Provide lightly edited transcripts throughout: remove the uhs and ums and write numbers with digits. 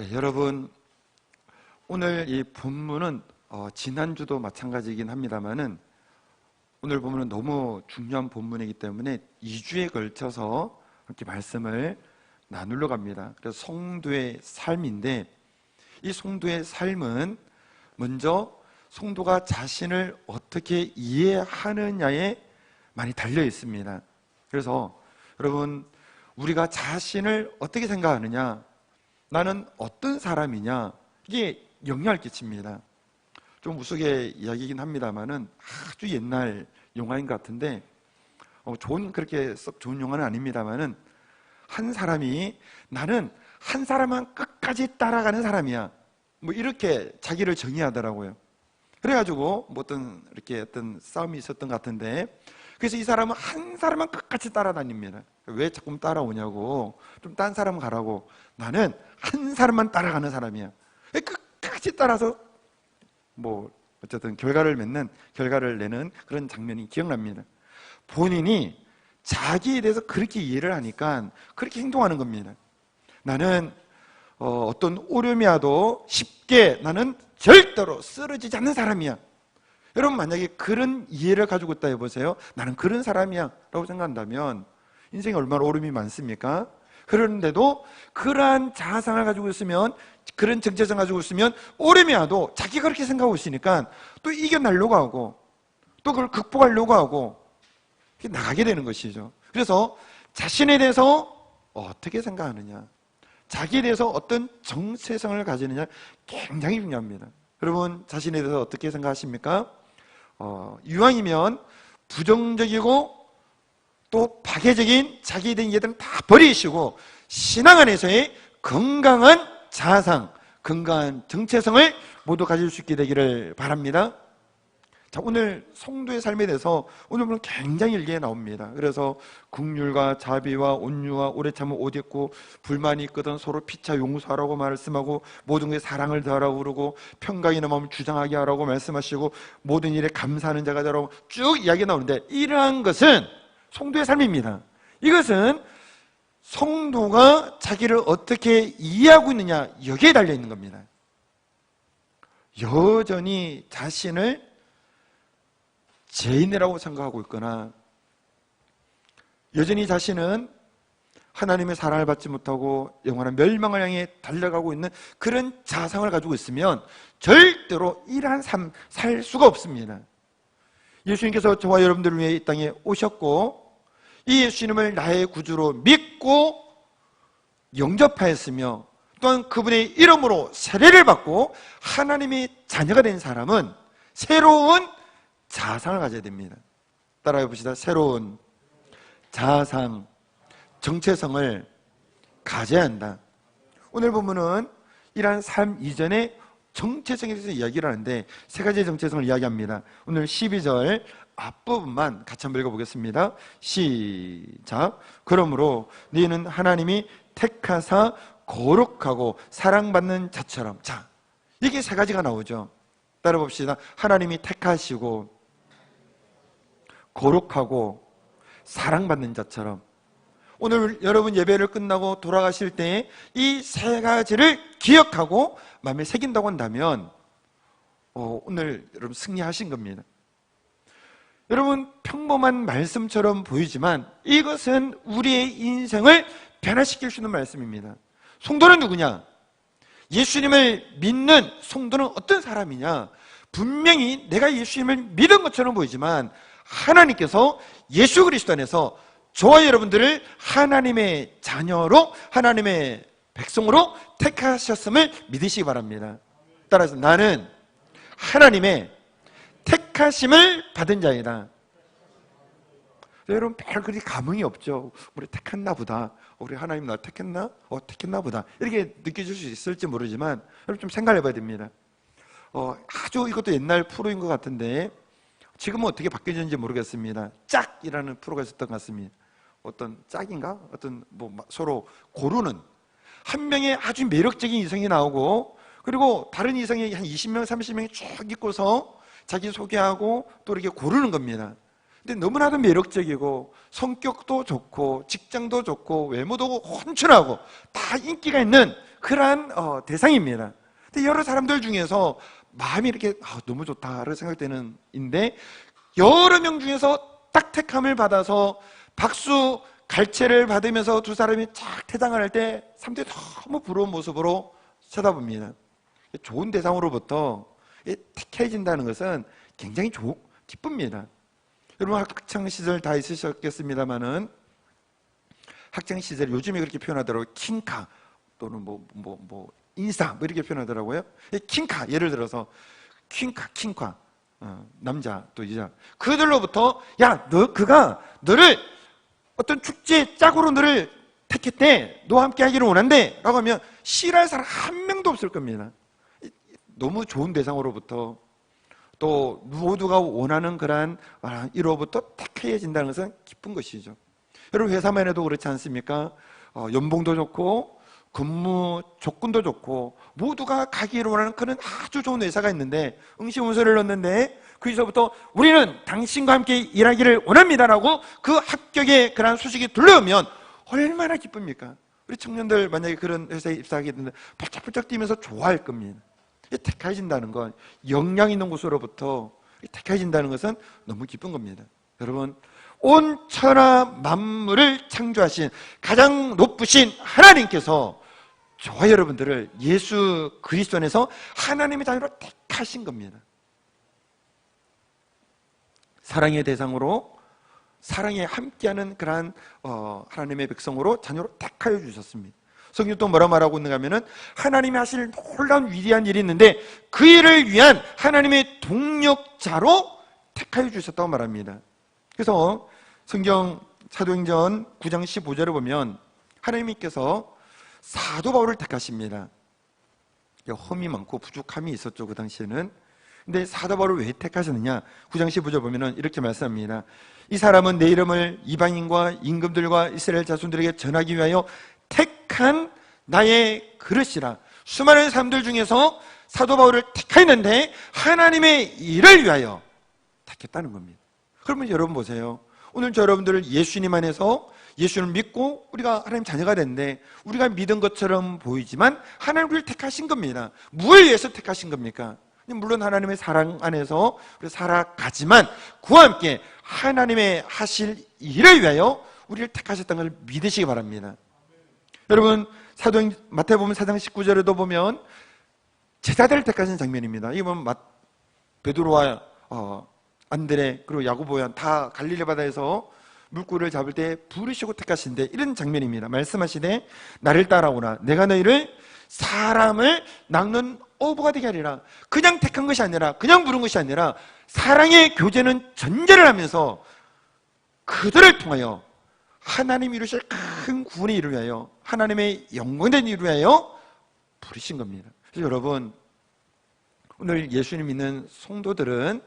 네, 여러분, 오늘 이 본문은 지난주도 마찬가지이긴 합니다만은 오늘 본문은 너무 중요한 본문이기 때문에 2주에 걸쳐서 이렇게 말씀을 나누려고 합니다. 그래서 성도의 삶인데, 이 성도의 삶은 먼저 성도가 자신을 어떻게 이해하느냐에 많이 달려 있습니다. 그래서 여러분, 우리가 자신을 어떻게 생각하느냐, 나는 어떤 사람이냐, 이게 영향을 끼칩니다. 좀 우스개 이야기이긴 합니다만은 아주 옛날 영화인 것 같은데, 그렇게 썩 좋은 영화는 아닙니다만은, 한 사람이 나는 한 사람만 끝까지 따라가는 사람이야, 뭐 이렇게 자기를 정의하더라고요. 그래가지고 뭐 어떤 싸움이 있었던 것 같은데, 그래서 이 사람은 한 사람만 끝까지 따라다닙니다. 왜 자꾸 따라오냐고, 좀 딴 사람 가라고. 나는 한 사람만 따라가는 사람이야. 끝까지 따라서 뭐 어쨌든 결과를 내는 그런 장면이 기억납니다. 본인이 자기에 대해서 그렇게 이해를 하니까 그렇게 행동하는 겁니다. 나는 어떤 오름이 와도 쉽게, 나는 절대로 쓰러지지 않는 사람이야. 여러분, 만약에 그런 이해를 가지고 있다 해보세요. 나는 그런 사람이야 라고 생각한다면 인생에 얼마나 오름이 많습니까? 그런데도 그러한 자아상을 가지고 있으면, 그런 정체성을 가지고 있으면 오름이 와도 자기가 그렇게 생각하고 있으니까 또 이겨내려고 하고 또 그걸 극복하려고 하고 나가게 되는 것이죠. 그래서 자신에 대해서 어떻게 생각하느냐, 자기에 대해서 어떤 정체성을 가지느냐 굉장히 중요합니다. 여러분, 자신에 대해서 어떻게 생각하십니까? 이왕이면 부정적이고 또 파괴적인 자기에 대한 이해들은 다 버리시고 신앙 안에서의 건강한 자아상, 건강한 정체성을 모두 가질 수 있게 되기를 바랍니다. 자, 오늘 성도의 삶에 대해서 오늘 보면 굉장히 일기에 나옵니다. 그래서 긍휼과 자비와 온유와 오래 참은 옷 입고, 불만이 있거든 서로 피차 용서하라고 말씀하고, 모든 것에 사랑을 더하라고 그러고, 평강이 넘으면 주장하게 하라고 말씀하시고, 모든 일에 감사하는 자가 되라고 쭉 이야기가 나오는데, 이러한 것은 성도의 삶입니다. 이것은 성도가 자기를 어떻게 이해하고 있느냐, 여기에 달려 있는 겁니다. 여전히 자신을 죄인이라고 생각하고 있거나, 여전히 자신은 하나님의 사랑을 받지 못하고 영원한 멸망을 향해 달려가고 있는 그런 자상을 가지고 있으면 절대로 이러한 삶 살 수가 없습니다. 예수님께서 저와 여러분들을 위해 이 땅에 오셨고, 이 예수님을 나의 구주로 믿고 영접하였으며, 또한 그분의 이름으로 세례를 받고 하나님의 자녀가 된 사람은 새로운 자아상을 가져야 됩니다. 따라해 봅시다. 새로운 자아상, 정체성을 가져야 한다. 오늘 본문은 이러한 삶 이전의 정체성에 대해서 이야기를 하는데, 세 가지의 정체성을 이야기합니다. 오늘 12절 앞부분만 같이 한번 읽어보겠습니다. 시작. 그러므로 너희는 하나님이 택하사 거룩하고 사랑받는 자처럼. 자, 이게 세 가지가 나오죠. 따라 봅시다. 하나님이 택하시고 거룩하고 사랑받는 자처럼. 오늘 여러분 예배를 끝나고 돌아가실 때 이 세 가지를 기억하고 마음에 새긴다고 한다면 오늘 여러분 승리하신 겁니다. 여러분, 평범한 말씀처럼 보이지만 이것은 우리의 인생을 변화시킬 수 있는 말씀입니다. 성도는 누구냐? 예수님을 믿는 성도는 어떤 사람이냐? 분명히 내가 예수님을 믿은 것처럼 보이지만 하나님께서 예수 그리스도 안에서 저와 여러분들을 하나님의 자녀로, 하나님의 백성으로 택하셨음을 믿으시기 바랍니다. 따라서 나는 하나님의 택하심을 받은 자이다. 여러분, 별 그리 감흥이 없죠. 우리 택했나 보다, 우리 하나님 나 택했나? 택했나 보다, 이렇게 느껴질 수 있을지 모르지만 여러분 좀 생각해 봐야 됩니다. 아주 이것도 옛날 프로인 것 같은데 지금은 어떻게 바뀌었는지 모르겠습니다. 짝이라는 프로가 있었던 것 같습니다. 어떤 짝인가? 어떤 뭐 서로 고르는, 한 명의 아주 매력적인 이성이 나오고, 그리고 다른 이성이 한 20명, 30명이 쭉 있고서 자기 소개하고 또 이렇게 고르는 겁니다. 근데 너무나도 매력적이고 성격도 좋고 직장도 좋고 외모도 훤칠하고 다 인기가 있는 그러한 대상입니다. 근데 여러 사람들 중에서 마음이 이렇게 너무 좋다라고 생각되는 인데, 여러 명 중에서 딱 택함을 받아서 박수 갈채를 받으면서 두 사람이 쫙 퇴장을 할 때 사람들이 너무 부러운 모습으로 쳐다봅니다. 좋은 대상으로부터 택해진다는 것은 굉장히 기쁩니다. 여러분 학창시절 다 있으셨겠습니다만은, 학창시절 요즘에 그렇게 표현하더라고요. 킹카 또는 인싸 이렇게 표현하더라고요. 킹카, 예를 들어서 킹카 남자 또 여자, 그들로부터 야 그가 너를 어떤 축제 짝으로 너를 택했대, 너와 함께 하기를 원한대 라고 하면 싫어할 사람 한 명도 없을 겁니다. 너무 좋은 대상으로부터, 또 모두가 원하는 그러한 이로부터 택해진다는 것은 기쁜 것이죠. 여러분 회사만 해도 그렇지 않습니까? 연봉도 좋고 근무 조건도 좋고 모두가 가기를 원하는 그런 아주 좋은 회사가 있는데, 응시문서를 넣는데 거기서부터 우리는 당신과 함께 일하기를 원합니다라고 그 합격의 그런 소식이 들려오면 얼마나 기쁩니까? 우리 청년들 만약에 그런 회사에 입사하게 되면 팔짝팔짝 뛰면서 좋아할 겁니다. 택해진다는 건, 역량 있는 곳으로부터 택해진다는 것은 너무 기쁜 겁니다. 여러분, 온 천하 만물을 창조하신 가장 높으신 하나님께서 저와 여러분들을 예수 그리스도 안에서 하나님의 자녀로 택하신 겁니다. 사랑의 대상으로, 사랑에 함께하는 그러한 하나님의 백성으로 자녀로 택하여 주셨습니다. 성경 또 뭐라 말하고 있는가 하면은, 하나님이 하실 놀라운 위대한 일이 있는데 그 일을 위한 하나님의 동력자로 택하여 주셨다고 말합니다. 그래서 성경 사도행전 9장 15절을 보면 하나님께서 사도 바울을 택하십니다. 험이 많고 부족함이 있었죠, 그 당시에는. 근데 사도 바울을 왜 택하셨느냐? 9장 15절 보면은 이렇게 말씀합니다. 이 사람은 내 이름을 이방인과 임금들과 이스라엘 자손들에게 전하기 위하여 택한 나의 그릇이라. 수많은 사람들 중에서 사도 바울을 택했는데 하나님의 일을 위하여 택했다는 겁니다. 그러면 여러분 보세요. 오늘 저 여러분들을 예수님 안에서, 예수를 믿고 우리가 하나님 자녀가 됐는데, 우리가 믿은 것처럼 보이지만 하나님 우리를 택하신 겁니다. 무엇을 위해서 택하신 겁니까? 물론 하나님의 사랑 안에서 우리 살아가지만 그와 함께 하나님의 하실 일을 위하여 우리를 택하셨다는 걸 믿으시기 바랍니다. 여러분, 마태복음 4장 19절에도 보면 제자들을 택하신 장면입니다. 이거 보면 베드로와 안드레 그리고 야고보 다 갈릴리 바다에서 물고기를 잡을 때 부르시고 택하신데, 이런 장면입니다. 말씀하시되 나를 따라오라, 내가 너희를 사람을 낚는 어부가 되게 하리라. 그냥 택한 것이 아니라, 그냥 부른 것이 아니라 사랑의 교제는 전제를 하면서 그들을 통하여 하나님이 이루실 큰 구원의 일을 위하여, 하나님의 영광된 일을 위하여 부르신 겁니다. 그래서 여러분, 오늘 예수님 믿는 성도들은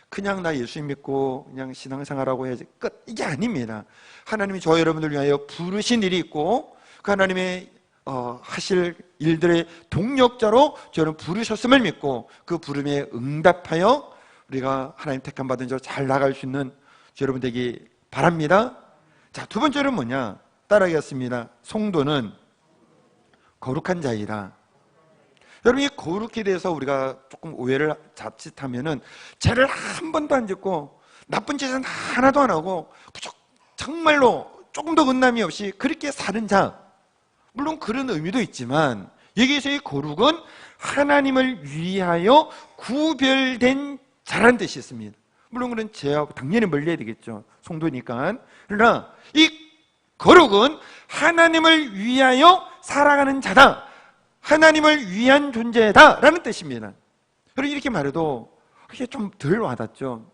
그냥 나 예수님 믿고 그냥 신앙생활하고 해야지 끝, 이게 아닙니다. 하나님이 저와 여러분들 위하여 부르신 일이 있고, 그 하나님의 하실 일들의 동력자로 저는 부르셨음을 믿고 그 부름에 응답하여 우리가 하나님 택함 받은 자 잘 나갈 수 있는 여러분 되기 바랍니다. 자, 두 번째는 뭐냐? 따라하겠습니다. 성도는 거룩한 자이라. 여러분, 이 거룩에 대해서 우리가 조금 오해를 자칫하면은, 죄를 한 번도 안 짓고 나쁜 짓은 하나도 안 하고 정말로 조금 더 은남이 없이 그렇게 사는 자, 물론 그런 의미도 있지만 여기에서의 거룩은 하나님을 위하여 구별된 자라는 뜻이 있습니다. 물론 그런 죄와 당연히 멀리해야 되겠죠, 성도니까. 그러나 이 거룩은 하나님을 위하여 살아가는 자다, 하나님을 위한 존재다라는 뜻입니다. 그리고 이렇게 말해도 그게 좀 덜 와닿죠.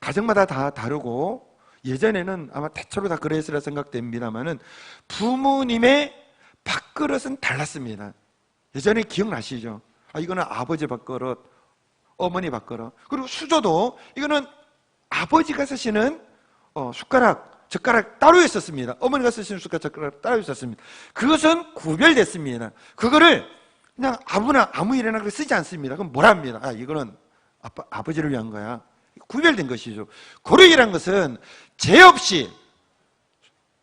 가정마다 다 다르고, 예전에는 아마 대체로 다 그랬으라 생각됩니다만은 부모님의 밥그릇은 달랐습니다. 예전에 기억나시죠? 이거는 아버지 밥그릇, 어머니 밥그릇. 그리고 수저도 이거는 아버지가 쓰시는 숟가락, 젓가락 따로 있었습니다. 어머니가 쓰시는 숟가락, 젓가락 따로 있었습니다. 그것은 구별됐습니다. 그거를 그냥 아무 일에나 쓰지 않습니다. 그럼 뭐라 합니다. 이거는 아버지를 위한 거야. 구별된 것이죠. 거룩이란 것은 죄 없이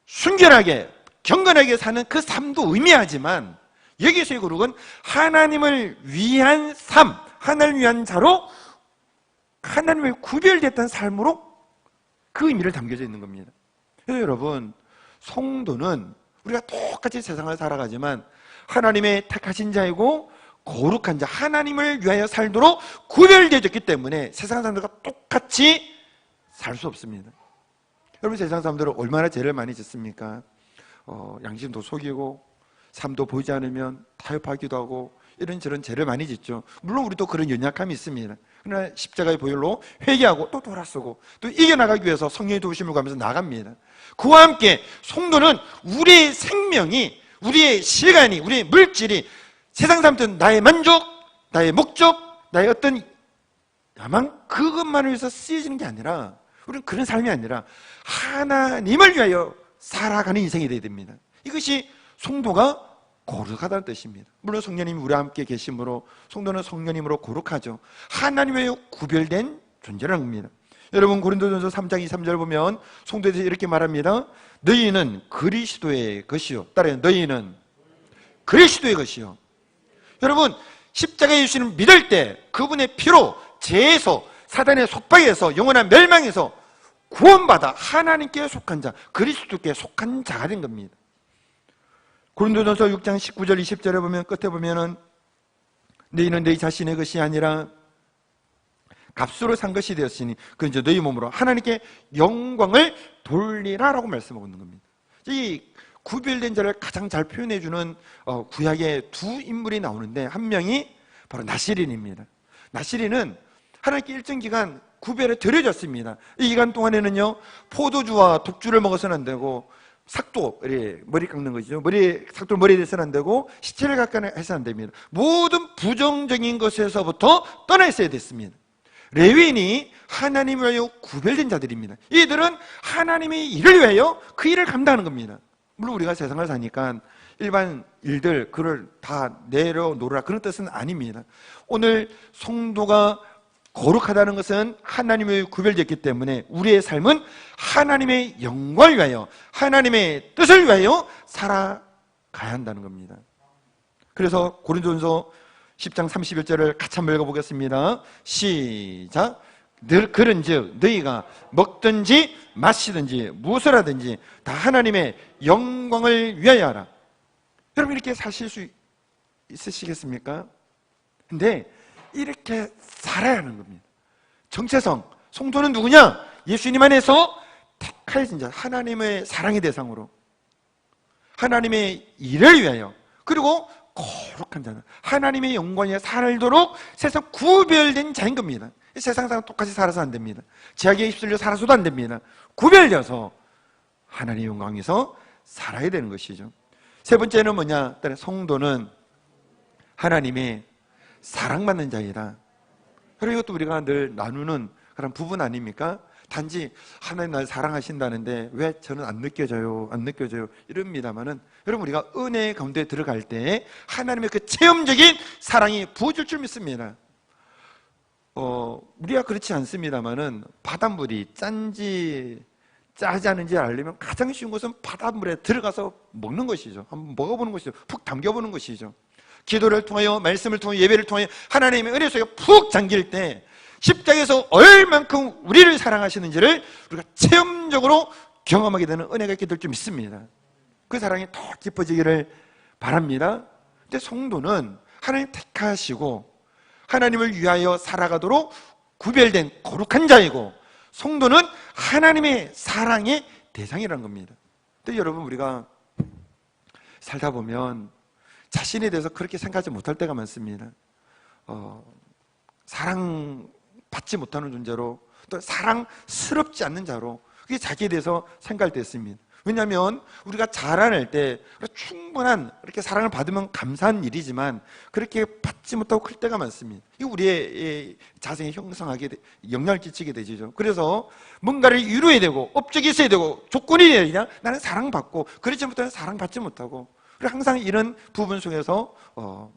순결하게 경건하게 사는 그 삶도 의미하지만 여기서의 거룩은 하나님을 위한 삶, 하나님을 위한 자로 하나님의 구별됐던 삶으로 그 의미를 담겨져 있는 겁니다. 그래서 여러분, 성도는 우리가 똑같이 세상을 살아가지만 하나님의 택하신 자이고 거룩한 자, 하나님을 위하여 살도록 구별되어졌기 때문에 세상 사람들과 똑같이 살 수 없습니다. 여러분, 세상 사람들은 얼마나 죄를 많이 짓습니까? 양심도 속이고 삶도 보이지 않으면 타협하기도 하고 이런저런 죄를 많이 짓죠. 물론 우리도 그런 연약함이 있습니다. 그러나 십자가의 보혈로 회개하고 또 돌아서고 또 이겨나가기 위해서 성령의 도우심을 구하면서 나갑니다. 그와 함께 성도는 우리의 생명이, 우리의 시간이, 우리의 물질이 세상 사람들은 나의 만족, 나의 목적, 나의 어떤 야망, 그것만을 위해서 쓰여지는 게 아니라, 우리는 그런 삶이 아니라 하나님을 위하여 살아가는 인생이 되어야 됩니다. 이것이 성도가 거룩하다는 뜻입니다. 물론 성령님이 우리와 함께 계심으로 성도는 성령님으로 거룩하죠. 하나님의 구별된 존재라는 겁니다. 여러분, 고린도전서 3장 2, 3절 보면 성도에 대해서 이렇게 말합니다. 너희는 그리스도의 것이요, 따라요, 너희는 그리스도의 것이요. 여러분, 십자가의 예수님을 믿을 때 그분의 피로 죄에서, 사단의 속박에서, 영원한 멸망에서 구원받아 하나님께 속한 자, 그리스도께 속한 자가 된 겁니다. 고린도전서 6장 19절 20절에 보면, 끝에 보면은 너희는 너희 자신의 것이 아니라 값으로 산 것이 되었으니 그 이제 너희 몸으로 하나님께 영광을 돌리라라고 말씀하고 있는 겁니다. 이 구별된 자를 가장 잘 표현해주는 구약의 두 인물이 나오는데, 한 명이 바로 나시린입니다. 나시린은 하나님께 일정 기간 구별에 들여졌습니다. 이 기간 동안에는요, 포도주와 독주를 먹어서는 안 되고, 삭도, 머리 깎는 것이죠. 삭도를 머리에 대서는 안 되고, 시체를 가까이 해서는 안 됩니다. 모든 부정적인 것에서부터 떠나 있어야 됐습니다. 레위인이 하나님을 위하여 구별된 자들입니다. 이들은 하나님의 일을 위하여 그 일을 감당하는 겁니다. 물론 우리가 세상을 사니까 일반 일들, 그걸 다 내려놓으라, 그런 뜻은 아닙니다. 오늘 성도가 거룩하다는 것은 하나님의 구별됐기 때문에 우리의 삶은 하나님의 영광을 위하여, 하나님의 뜻을 위하여 살아가야 한다는 겁니다. 그래서 고린도전서 10장 31절을 같이 한번 읽어보겠습니다. 시작. 늘 그런즉 너희가 먹든지 마시든지 무엇을 하든지 다 하나님의 영광을 위하여 하라. 여러분, 이렇게 사실 수 있으시겠습니까? 근데 이렇게 살아야 하는 겁니다. 정체성, 성도는 누구냐? 예수님 안에서 택하여진 자, 하나님의 사랑의 대상으로, 하나님의 일을 위하여, 그리고 거룩한 자는 하나님의 영광에 살도록 세상 구별된 자인 겁니다. 세상 사람 똑같이 살아서 안 됩니다. 제약에 휩쓸려 살아서도 안 됩니다. 구별되어서 하나님의 영광에서 살아야 되는 것이죠. 세 번째는 뭐냐? 성도는 하나님의 사랑받는 자이다. 그리고 이것도 우리가 늘 나누는 그런 부분 아닙니까? 단지 하나님 날 사랑하신다는데 왜 저는 안 느껴져요? 안 느껴져요? 이럽니다만은, 여러분, 우리가 은혜 가운데 들어갈 때 하나님의 그 체험적인 사랑이 부어질 줄 믿습니다. 우리가 그렇지 않습니다만은 바닷물이 짠지 짜지 않은지 알려면 가장 쉬운 것은 바닷물에 들어가서 먹는 것이죠. 한번 먹어보는 것이죠. 푹 담겨보는 것이죠. 기도를 통하여, 말씀을 통하여, 예배를 통하여 하나님의 은혜 속에 푹 잠길 때 십자가에서 얼만큼 우리를 사랑하시는지를 우리가 체험적으로 경험하게 되는 은혜가 있게 될 줄 믿습니다. 그 사랑이 더 깊어지기를 바랍니다. 근데 성도는 하나님 택하시고 하나님을 위하여 살아가도록 구별된 거룩한 자이고, 성도는 하나님의 사랑의 대상이라는 겁니다. 근데 여러분, 우리가 살다 보면 자신에 대해서 그렇게 생각하지 못할 때가 많습니다. 사랑받지 못하는 존재로, 또 사랑스럽지 않는 자로, 그게 자기에 대해서 생각할 때 있습니다. 왜냐하면 우리가 자라날 때 충분한 이렇게 사랑을 받으면 감사한 일이지만 그렇게 받지 못하고 클 때가 많습니다. 이거 우리의 자생에 형성하게 영향을 끼치게 되죠. 그래서 뭔가를 이루어야 되고 업적이 있어야 되고 조건이 있어야 되냐? 나는 사랑받고, 그렇지 못하면 사랑받지 못하고, 그리고 항상 이런 부분 속에서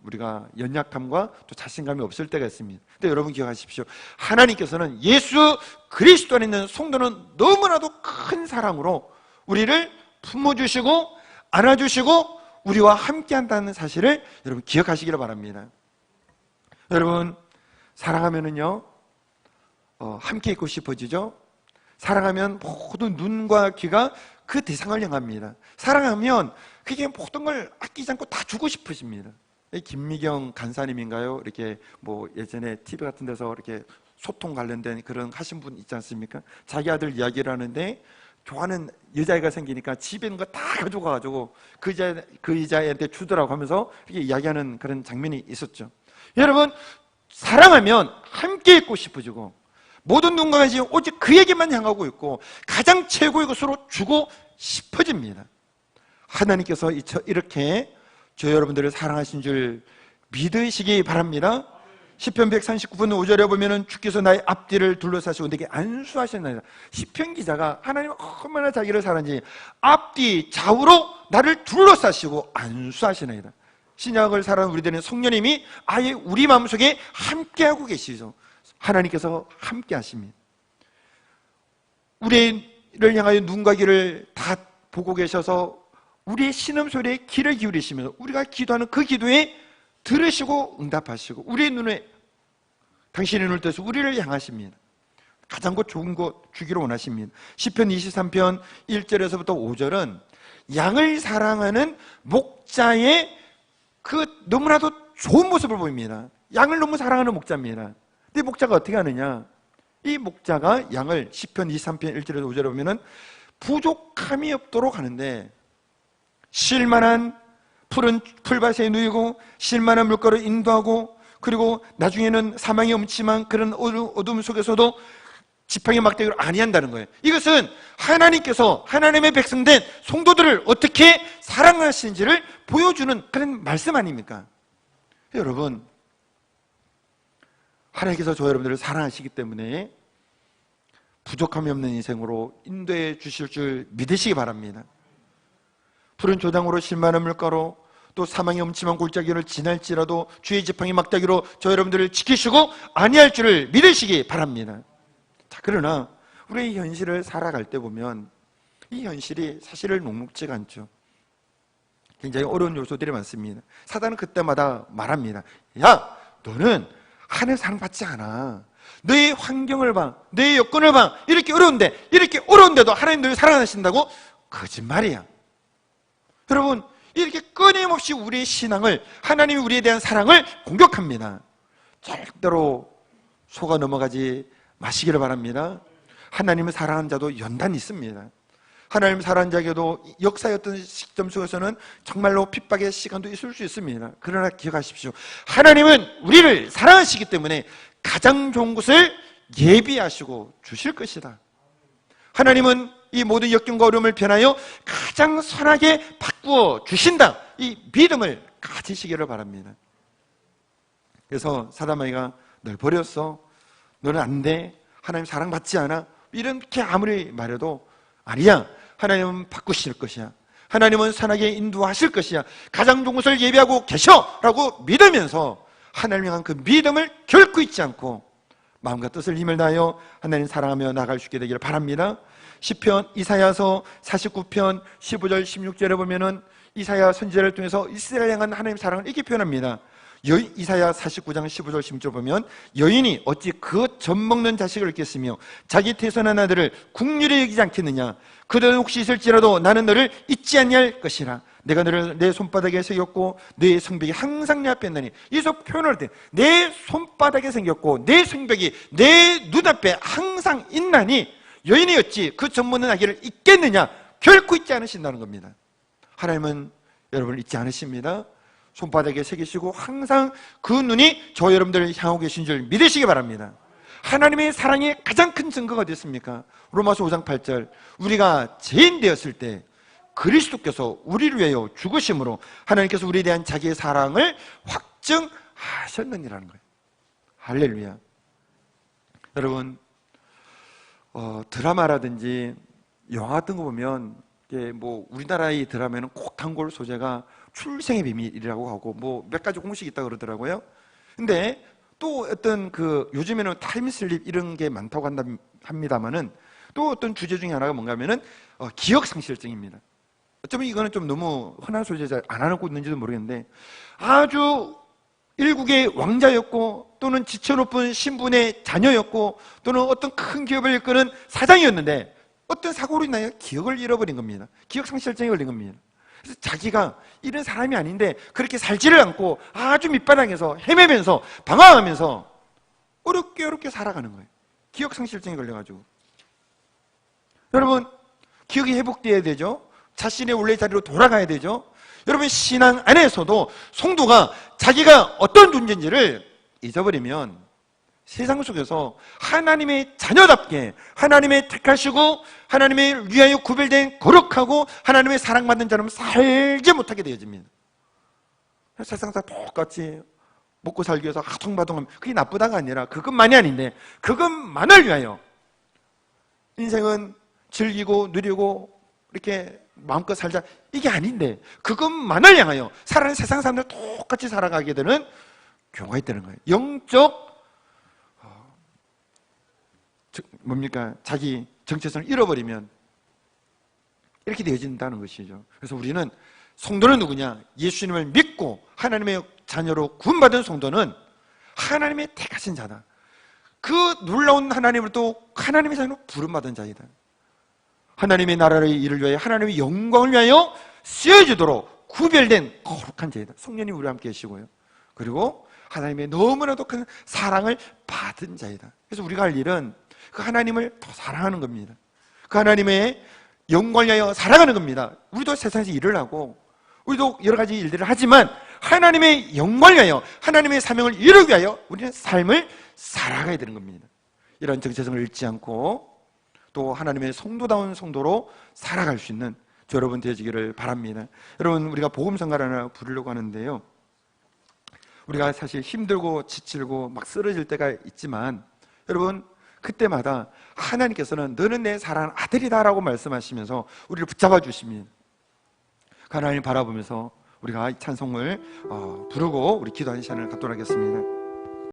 우리가 연약함과 또 자신감이 없을 때가 있습니다. 근데 여러분 기억하십시오. 하나님께서는 예수 그리스도 안에 있는 성도는 너무나도 큰 사랑으로 우리를 품어주시고 안아주시고 우리와 함께 한다는 사실을 여러분 기억하시기를 바랍니다. 여러분, 사랑하면은요, 함께 있고 싶어지죠? 사랑하면 모든 눈과 귀가 그 대상을 향합니다. 사랑하면 그게 모든 걸 아끼지 않고 다 주고 싶으십니다. 김미경 간사님인가요? 이렇게 뭐 예전에 TV 같은 데서 이렇게 소통 관련된 그런 하신 분 있지 않습니까? 자기 아들 이야기를 하는데 좋아하는 여자애가 생기니까 집에 있는 거 다 가져가가지고 그 여자애한테 주더라고 하면서 이렇게 이야기하는 그런 장면이 있었죠. 여러분, 사랑하면 함께 있고 싶어지고 모든 눈과 귀가 오직 그에게만 향하고 있고 가장 최고의 것으로 주고 싶어집니다. 하나님께서 이렇게 저 여러분들을 사랑하신 줄 믿으시기 바랍니다. 시편 139편 5절에 보면은 주께서 나의 앞뒤를 둘러싸시고 내게 안수하셨나이다. 시편 기자가 하나님 얼마나 자기를 사랑하는지 앞뒤 좌우로 나를 둘러싸시고 안수하시나이다. 신약을 살아가는 우리들은 성령님이 아예 우리 마음속에 함께하고 계시죠. 하나님께서 함께 하십니다. 우리를 향하여 눈과 귀를 다 보고 계셔서 우리의 신음소리에 귀를 기울이시면서 우리가 기도하는 그 기도에 들으시고 응답하시고 우리의 눈에 당신의 눈을 떠서 우리를 향하십니다. 가장 좋은 것 주기를 원하십니다. 시편 23편 1절에서부터 5절은 양을 사랑하는 목자의 그 너무나도 좋은 모습을 보입니다. 양을 너무 사랑하는 목자입니다. 근데 목자가 어떻게 하느냐? 이 목자가 양을 시편 23편 1절에서 5절에 보면은 부족함이 없도록 하는데 쉴만한 푸른 풀밭에 누이고 쉴만한 물가로 인도하고 그리고 나중에는 사망의 음침한 그런 어둠 속에서도 지팡이 막대기로 안위한다는 거예요. 이것은 하나님께서 하나님의 백성된 성도들을 어떻게 사랑하시는지를 보여주는 그런 말씀 아닙니까? 여러분, 하나님께서 저 여러분들을 사랑하시기 때문에 부족함이 없는 인생으로 인도해 주실 줄 믿으시기 바랍니다. 푸른 조장으로 쉴만한 물가로 또 사망의 음침한 골짜기를 지날지라도 주의 지팡이 막대기로 저 여러분들을 지키시고 안위할 줄을 믿으시기 바랍니다. 자, 그러나 우리의 현실을 살아갈 때 보면 이 현실이 사실을 녹록지가 않죠. 굉장히 어려운 요소들이 많습니다. 사단은 그때마다 말합니다. 야, 너는 하나님 사랑받지 않아. 너의 환경을 봐, 너의 여건을 봐. 이렇게 어려운데도 하나님 너를 사랑하신다고? 거짓말이야. 여러분, 이렇게 끊임없이 우리의 신앙을, 하나님이 우리에 대한 사랑을 공격합니다. 절대로 속아 넘어가지 마시기를 바랍니다. 하나님을 사랑하는 자도 연단이 있습니다. 하나님을 사랑하는 자에게도 역사의 어떤 시점 속에서는 정말로 핍박의 시간도 있을 수 있습니다. 그러나 기억하십시오. 하나님은 우리를 사랑하시기 때문에 가장 좋은 것을 예비하시고 주실 것이다. 하나님은 이 모든 역경과 어려움을 변하여 가장 선하게 바꾸어 주신다. 이 믿음을 가지시기를 바랍니다. 그래서 사단마귀가 널 버렸어, 너는 안 돼, 하나님 사랑받지 않아, 이렇게 아무리 말해도 아니야. 하나님은 바꾸실 것이야. 하나님은 선하게 인도하실 것이야. 가장 좋은 것을 예비하고 계셔 라고 믿으면서 하나님을 향한 그 믿음을 결코 잊지 않고 마음과 뜻을 힘을 다하여 하나님 사랑하며 나아갈 수 있게 되기를 바랍니다. 시편 이사야서 49편 15절 16절에 보면은 이사야 선지자를 통해서 이스라엘 향한 하나님의 사랑을 이렇게 표현합니다. 이사야 49장 15절 16절 보면 여인이 어찌 그 젖먹는 자식을 잃겠으며 자기 태선한 아들을 국률에 여기지 않겠느냐. 그들은 혹시 있을지라도 나는 너를 잊지 아니할 것이라. 내가 너를 내 손바닥에 새겼고 내 성벽이 항상 내 앞에 있나니. 여기서 표현을 할 때 내 손바닥에 생겼고 내 성벽이 내 눈앞에 항상 있나니 여인이 어찌 그 젖먹는 아기를 잊겠느냐. 결코 잊지 않으신다는 겁니다. 하나님은 여러분을 잊지 않으십니다. 손바닥에 새기시고 항상 그 눈이 저 여러분들을 향하고 계신 줄 믿으시기 바랍니다. 하나님의 사랑의 가장 큰 증거가 됐습니까? 로마서 5장 8절 우리가 죄인 되었을 때 그리스도께서 우리를 위하여 죽으심으로 하나님께서 우리에 대한 자기의 사랑을 확증하셨느니라는 거예요. 할렐루야. 여러분, 드라마라든지 영화 같은 거 보면 뭐 우리나라의 드라마에는 꼭 단골 소재가 출생의 비밀이라고 하고 뭐 몇 가지 공식이 있다고 그러더라고요. 근데 또 어떤 요즘에는 타임슬립 이런 게 많다고 합니다만은 또 어떤 주제 중에 하나가 뭔가 하면은 기억상실증입니다. 어쩌면 이거는 좀 너무 흔한 소리 잘 안 하고 있는지도 모르겠는데, 아주 일국의 왕자였고 또는 지체 높은 신분의 자녀였고 또는 어떤 큰 기업을 이끄는 사장이었는데 어떤 사고로 인하여 기억을 잃어버린 겁니다. 기억상실증에 걸린 겁니다. 그래서 자기가 이런 사람이 아닌데 그렇게 살지를 않고 아주 밑바닥에서 헤매면서 방황하면서 어렵게 살아가는 거예요. 기억상실증에 걸려가지고. 여러분, 기억이 회복돼야 되죠. 자신의 원래 자리로 돌아가야 되죠. 여러분, 신앙 안에서도 성도가 자기가 어떤 존재인지를 잊어버리면 세상 속에서 하나님의 자녀답게 하나님의 택하시고 하나님의 위하여 구별된 거룩하고 하나님의 사랑받는 자처럼 살지 못하게 되어집니다. 세상 다 똑같이 먹고 살기 위해서 아둥바둥하면 그게 나쁘다가 아니라 그것만이 아닌데 그것만을 위하여 인생은 즐기고 누리고 이렇게 마음껏 살자 이게 아닌데 그것만을 향하여 살아가는 세상 사람들 똑같이 살아가게 되는 경우가 있다는 거예요. 영적 뭡니까? 자기 정체성을 잃어버리면 이렇게 되어진다는 것이죠. 그래서 우리는 성도는 누구냐? 예수님을 믿고 하나님의 자녀로 구원받은 성도는 하나님의 택하신 자다. 그 놀라운 하나님으로부터 하나님의 자녀로 부름받은 자이다. 하나님의 나라의 일을 위하여 하나님의 영광을 위하여 쓰여지도록 구별된 거룩한 자이다. 성령님 우리와 함께 계시고요. 그리고 하나님의 너무나도 큰 사랑을 받은 자이다. 그래서 우리가 할 일은 그 하나님을 더 사랑하는 겁니다. 그 하나님의 영광을 위하여 살아가는 겁니다. 우리도 세상에서 일을 하고 우리도 여러 가지 일들을 하지만 하나님의 영광을 위하여 하나님의 사명을 이루기 위하여 우리는 삶을 살아가야 되는 겁니다. 이런 정체성을 잃지 않고 또 하나님의 성도다운 성도로 살아갈 수 있는 저 여러분 되시기를 바랍니다. 여러분, 우리가 복음성가를 하나 부르려고 하는데요, 우리가 사실 힘들고 지치고 막 쓰러질 때가 있지만 여러분, 그때마다 하나님께서는 너는 내 사랑하는 아들이다 라고 말씀하시면서 우리를 붙잡아 주십니다. 하나님 바라보면서 우리가 이 찬송을 부르고 우리 기도하는 시간을 갖도록 하겠습니다.